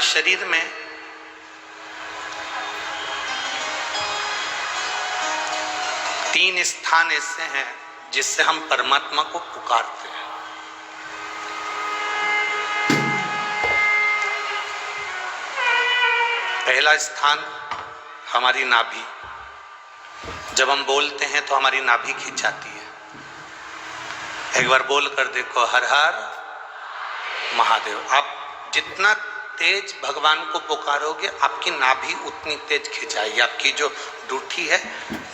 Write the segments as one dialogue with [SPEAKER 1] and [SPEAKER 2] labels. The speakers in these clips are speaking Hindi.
[SPEAKER 1] शरीर में तीन स्थान ऐसे हैं जिससे हम परमात्मा को पुकारते हैं। पहला स्थान हमारी नाभि। जब हम बोलते हैं तो हमारी नाभि खिंचाती है। एक बार बोल कर देखो, हर हर महादेव। आप जितना तेज भगवान को पुकारोगे आपकी नाभि उतनी तेज खिंचाएगी। आपकी जो डूठी है,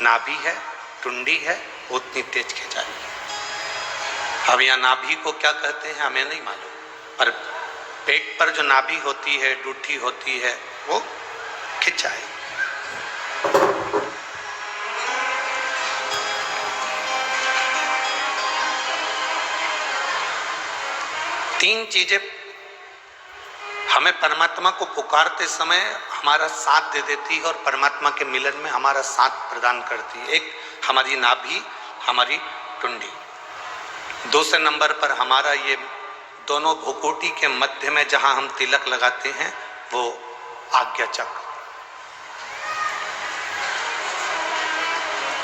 [SPEAKER 1] नाभि है, टुंडी है, उतनी तेज खिंचाएगी। अब यहाँ नाभि को क्या कहते हैं हमें नहीं मालूम, पर पेट पर जो नाभि होती है, डूठी होती है, वो खिंचाएगी। तीन चीजें हमें परमात्मा को पुकारते समय हमारा साथ दे देती है और परमात्मा के मिलन में हमारा साथ प्रदान करती है। एक हमारी नाभि, हमारी टुंडी। दूसरे नंबर पर हमारा ये दोनों भुकोटी के मध्य में जहां हम तिलक लगाते हैं वो आज्ञा चक्र।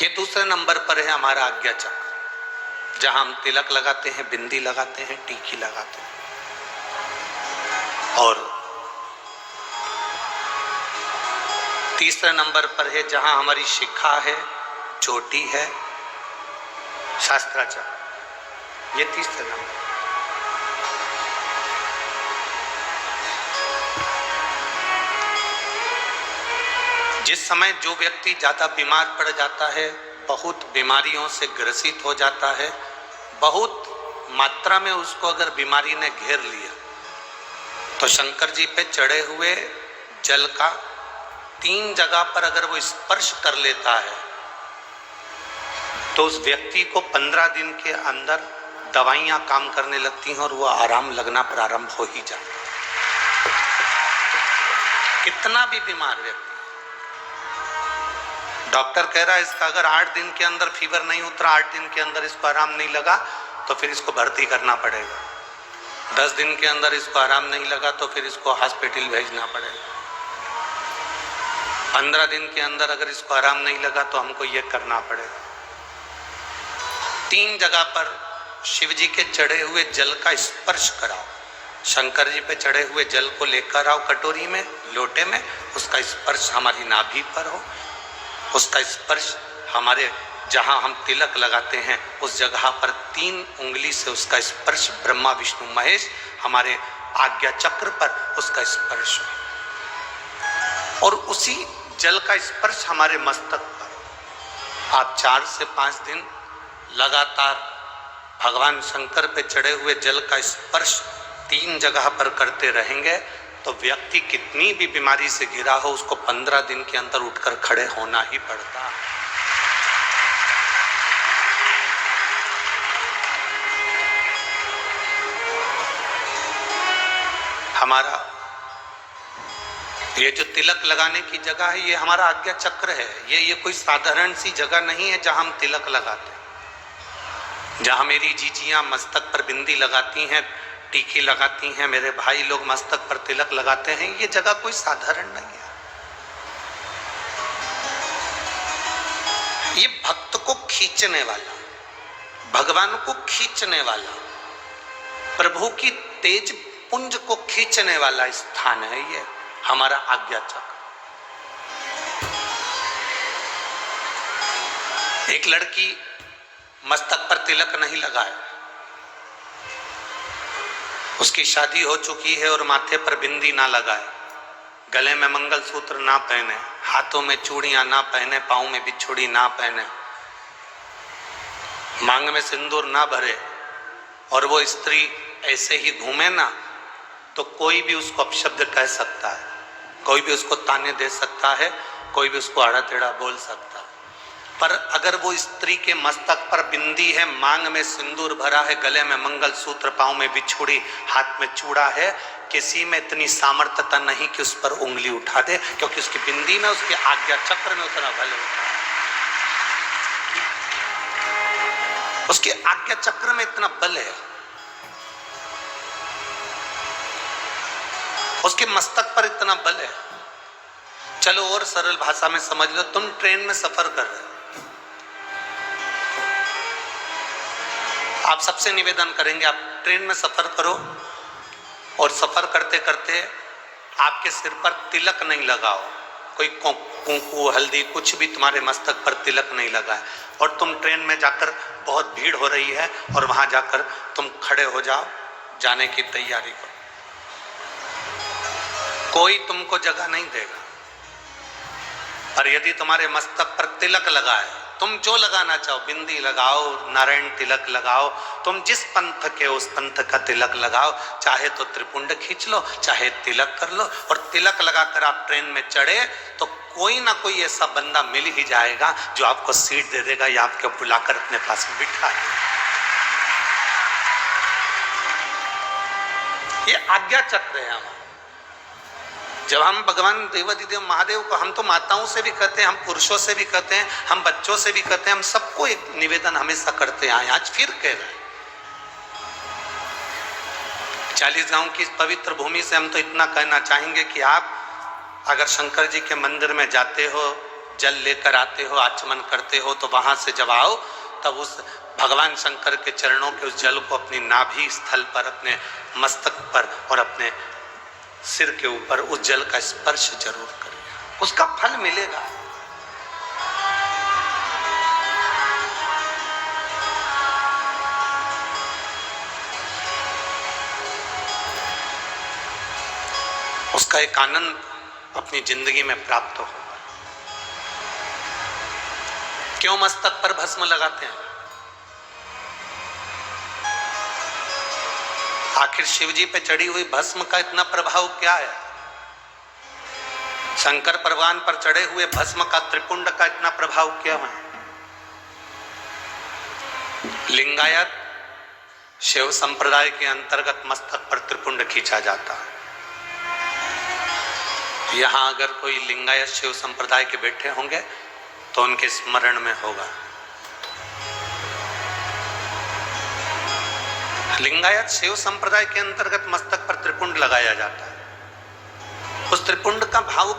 [SPEAKER 1] ये दूसरे नंबर पर है हमारा आज्ञा चक्र, जहां हम तिलक लगाते हैं, बिंदी लगाते हैं, टीकी लगाते हैं। और तीसरे नंबर पर है जहां हमारी शिखा है, चोटी है, शास्त्राचार। ये तीसरे नंबर। जिस समय जो व्यक्ति ज्यादा बीमार पड़ जाता है, बहुत बीमारियों से ग्रसित हो जाता है, बहुत मात्रा में उसको अगर बीमारी ने घेर लिया, तो शंकर जी पे चढ़े हुए जल का 3 जगह पर अगर वो स्पर्श कर लेता है तो उस व्यक्ति को 15 दिन के अंदर दवाइयां काम करने लगती हैं और वो आराम लगना प्रारंभ हो ही जाता है। कितना भी बीमार व्यक्ति, डॉक्टर कह रहा है इसका अगर 8 दिन के अंदर फीवर नहीं उतरा, 8 दिन के अंदर इसको आराम नहीं लगा, तो फिर इसको भर्ती करना पड़ेगा। 10 दिन के अंदर इसको आराम नहीं लगा तो फिर इसको हॉस्पिटल भेजना पड़ेगा। 15 दिन के अंदर अगर इसको आराम नहीं लगा तो हमको ये करना पड़ेगा। 3 जगह पर शिव जी के चढ़े हुए जल का स्पर्श कराओ। शंकर जी पे चढ़े हुए जल को लेकर आओ कटोरी में, लोटे में, उसका स्पर्श हमारी नाभि पर हो, उसका स्पर्श हमारे जहां हम तिलक लगाते हैं उस जगह पर 3 उंगली से उसका स्पर्श, ब्रह्मा विष्णु महेश हमारे आज्ञा चक्र पर उसका स्पर्श हो, और उसी जल का स्पर्श हमारे मस्तक पर। आप 4 से 5 दिन लगातार भगवान शंकर पे चढ़े हुए जल का स्पर्श 3 जगह पर करते रहेंगे तो व्यक्ति कितनी भी बीमारी से घिरा हो उसको 15 दिन के अंदर उठकर खड़े होना ही पड़ता है। हमारा ये जो तिलक लगाने की जगह है ये हमारा आज्ञा चक्र है। ये कोई साधारण सी जगह नहीं है जहां हम तिलक लगाते हैं। जहां मेरी जीजियां मस्तक पर बिंदी लगाती हैं, टीकी लगाती हैं, मेरे भाई लोग मस्तक पर तिलक लगाते हैं, ये जगह कोई साधारण नहीं है। ये भक्त को खींचने वाला, भगवान को खींचने वाला, प्रभु की तेज पुंज को खींचने वाला स्थान है ये हमारा आज्ञा चक्र। एक लड़की मस्तक पर तिलक नहीं लगाए, उसकी शादी हो चुकी है और माथे पर बिंदी ना लगाए, गले में मंगलसूत्र ना पहने, हाथों में चूड़ियां ना पहने, पांव में बिछुड़ी ना पहने, मांग में सिंदूर ना भरे, और वो स्त्री ऐसे ही घूमे ना, तो कोई भी उसको अपशब्द कह सकता है, कोई भी उसको ताने दे सकता है, कोई भी उसको आड़ा टेढ़ा बोल सकता है। पर अगर वो स्त्री के मस्तक पर बिंदी है, मांग में सिंदूर भरा है, गले में मंगलसूत्र, पांव में बिछुड़ी, हाथ में चूड़ा है, किसी में इतनी सामर्थ्यता नहीं कि उस पर उंगली उठा दे, क्योंकि उसकी बिंदी में, उसके आज्ञा चक्र में उतना बल होता है, उसके आज्ञा चक्र में इतना बल है। उसके मस्तक पर इतना बल है। चलो और सरल भाषा में समझ लो, तुम ट्रेन में सफर कर रहे हो, आप सबसे निवेदन करेंगे आप ट्रेन में सफर करो और सफर करते करते आपके सिर पर तिलक नहीं लगाओ, कोई कुंकू हल्दी कुछ भी तुम्हारे मस्तक पर तिलक नहीं लगा है, और तुम ट्रेन में जाकर बहुत भीड़ हो रही है और वहां जाकर तुम खड़े हो जाओ, जाने की तैयारी करो, कोई तुमको जगह नहीं देगा। और यदि तुम्हारे मस्तक पर तिलक लगा है, तुम जो लगाना चाहो, बिंदी लगाओ, नारायण तिलक लगाओ, तुम जिस पंथ के उस पंथ का तिलक लगाओ, चाहे तो त्रिपुंड खींच लो, चाहे तिलक कर लो, और तिलक लगाकर आप ट्रेन में चढ़े तो कोई ना कोई ऐसा बंदा मिल ही जाएगा जो आपको सीट दे देगा या आपको बुलाकर अपने पास बिठा देगा। ये आज्ञा चक्र है हमारा। जब हम भगवान देवाधिदेव महादेव को, हम तो माताओं से भी कहते हैं, हम पुरुषों से भी कहते हैं, हम बच्चों से भी कहते हैं, हम सबको एक निवेदन हमेशा करते आए, आज फिर कह रहे हैं। 40 गांव की पवित्र भूमि से हम तो इतना कहना चाहेंगे कि आप अगर शंकर जी के मंदिर में जाते हो, जल लेकर आते हो, आचमन करते हो, तो वहां से जब आओ तब उस भगवान शंकर के चरणों के उस जल को अपनी नाभि स्थल पर, अपने मस्तक पर और अपने सिर के ऊपर उस जल का स्पर्श जरूर करिए, उसका फल मिलेगा। उसका एक आनंद अपनी जिंदगी में प्राप्त होगा। क्यों मस्तक पर भस्म लगाते हैं? आखिर शिव जी पे चढ़ी हुई भस्म का इतना प्रभाव क्या है? शंकर भगवान पर चढ़े हुए भस्म का, त्रिपुंड का इतना प्रभाव क्या है? लिंगायत शिव संप्रदाय के अंतर्गत मस्तक पर त्रिपुंड खींचा जाता है। यहां अगर कोई लिंगायत शिव संप्रदाय के बैठे होंगे तो उनके स्मरण में होगा। लिंगायत शिव संप्रदाय के अंतर्गत मस्तक पर त्रिपुंड लगाया जाता है। उस त्रिपुंड का भाव